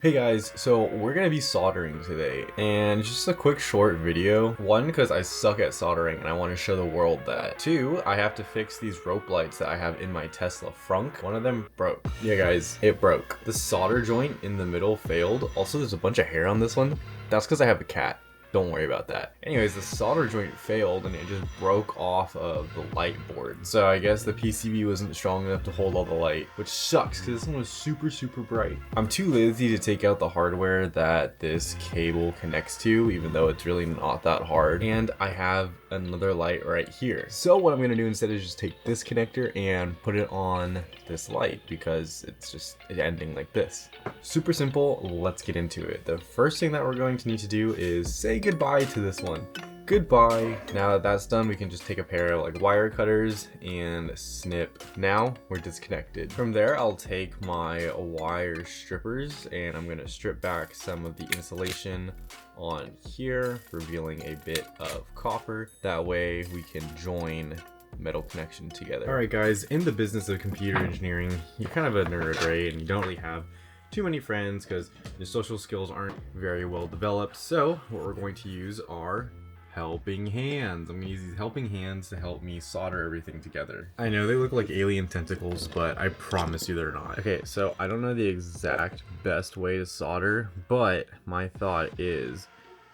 Hey guys, so we're gonna be soldering today, and just a quick short video. One, because I suck at soldering and I want to show the world that. Two, I have to fix these rope lights that I have in my Tesla Frunk. One of them broke. Yeah guys, it broke. The solder joint in the middle failed. Also, there's a bunch of hair on this one. That's because I have a cat. Don't worry about that. Anyways, the solder joint failed and it just broke off of the light board. So I guess the PCB wasn't strong enough to hold all the light, which sucks because this one was super bright. I'm too lazy to take out the hardware that this cable connects to, even though it's really not that hard. And I have another light right here. So what I'm gonna do instead is just take this connector and put it on this light because it's just ending like this. Super simple, let's get into it. The first thing that we're going to need to do is say goodbye to this one. Goodbye. Now that that's done, we can just take a pair of like wire cutters and snip. Now we're disconnected. From there, I'll take my wire strippers and I'm gonna strip back some of the insulation on here, revealing a bit of copper. That way we can join metal connection together. All right guys, in the business of computer engineering, you're kind of a nerd, right? And you don't really have too many friends because your social skills aren't very well developed. So what we're going to use are helping hands. I'm gonna use these helping hands to help me solder everything together. I know they look like alien tentacles, but I promise you they're not. Okay, so I don't know the exact best way to solder, but my thought is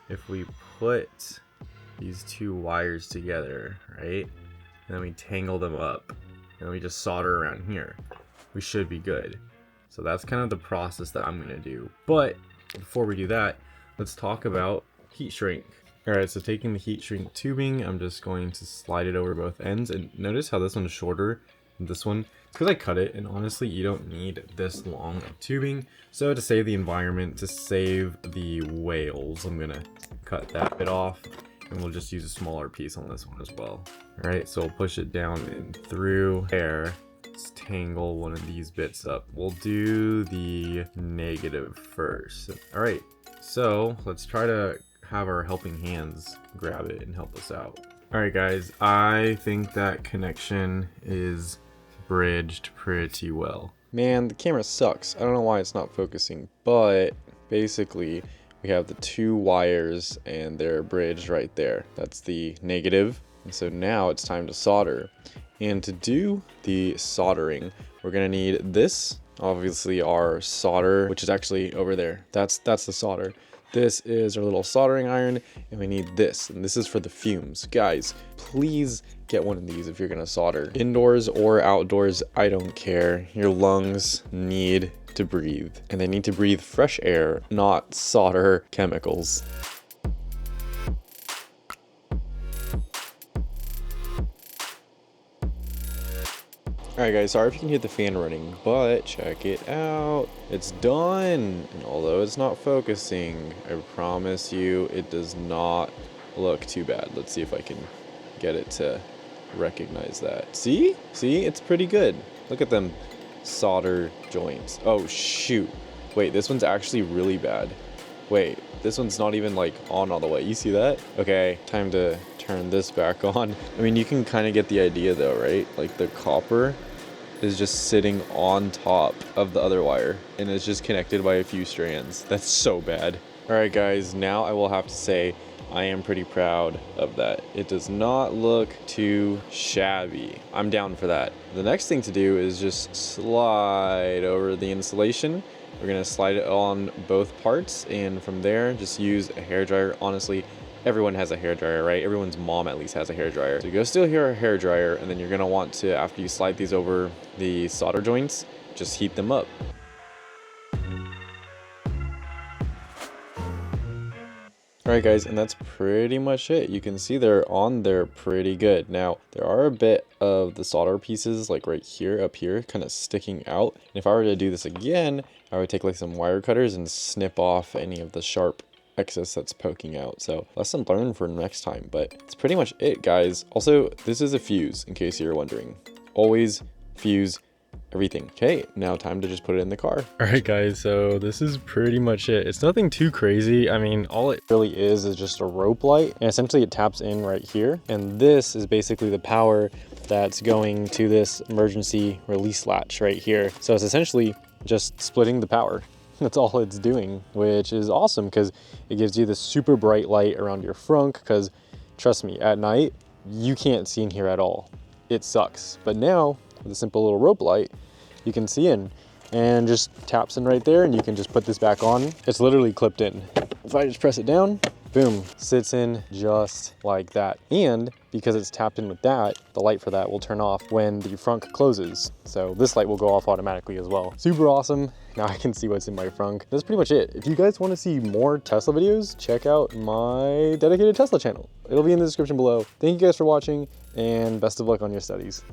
if we put these two wires together, right? And then we tangle them up and we just solder around here, we should be good. So that's kind of the process that I'm gonna do. But before we do that, let's talk about heat shrink. All right, so taking the heat shrink tubing, I'm just going to slide it over both ends. And notice how this one's shorter than this one. It's because I cut it, and honestly, you don't need this long of tubing. So to save the environment, to save the whales, I'm gonna cut that bit off, and we'll just use a smaller piece on this one as well. All right, so we'll push it down and through there. Let's tangle one of these bits up. We'll do the negative first. All right, so let's try to have our helping hands grab it and help us out. All right guys, I think that connection is bridged pretty well. Man, the camera sucks. I don't know why it's not focusing, but basically we have the two wires and they're bridged right there. That's the negative. And so now it's time to solder. And to do the soldering, we're gonna need this, obviously our solder, which is actually over there. That's the solder. This is our little soldering iron, and we need this, and this is for the fumes. Guys, please get one of these if you're gonna solder. Indoors or outdoors, I don't care. Your lungs need to breathe, and they need to breathe fresh air, not solder chemicals. Alright guys, sorry if you can hear the fan running, but check it out. It's done! And although it's not focusing, I promise you it does not look too bad. Let's see if I can get it to recognize that. See? See? It's pretty good. Look at them solder joints. Oh shoot. Wait, this one's actually really bad. Wait, this one's not even like on all the way. You see that? Okay, time to turn this back on. I mean, you can kind of get the idea though, right? Like the copper is just sitting on top of the other wire and it's just connected by a few strands. That's so bad. All right guys, now I will have to say I am pretty proud of that. It does not look too shabby. I'm down for that. The next thing to do is just slide over the insulation. We're gonna slide it on both parts, and from there just use a hairdryer. Honestly, everyone has a hairdryer, right? Everyone's mom at least has a hairdryer. So go steal your hairdryer, and then you're gonna want to, after you slide these over the solder joints, just heat them up. Alright guys, and that's pretty much it. You can see they're on there pretty good. Now, there are a bit of the solder pieces, like right here, up here, kind of sticking out. And if I were to do this again, I would take like some wire cutters and snip off any of the sharp excess that's poking out. So lesson learned for next time, but it's pretty much it guys. Also, this is a fuse in case you're wondering. Always fuse everything. Okay, now time to just put it in the car. All right guys, so this is pretty much it. It's nothing too crazy. I mean, all it really is just a rope light, and essentially it taps in right here, and this is basically the power that's going to this emergency release latch right here. So it's essentially just splitting the power. That's all it's doing, which is awesome because it gives you this super bright light around your frunk, because trust me, at night, you can't see in here at all. It sucks. But now, with a simple little rope light, you can see in, and just taps in right there, and you can just put this back on. It's literally clipped in. If I just press it down, boom, sits in just like that. And because it's tapped in with that, the light for that will turn off when the frunk closes. So this light will go off automatically as well. Super awesome. Now I can see what's in my frunk. That's pretty much it. If you guys want to see more Tesla videos, check out my dedicated Tesla channel. It'll be in the description below. Thank you guys for watching, and best of luck on your studies.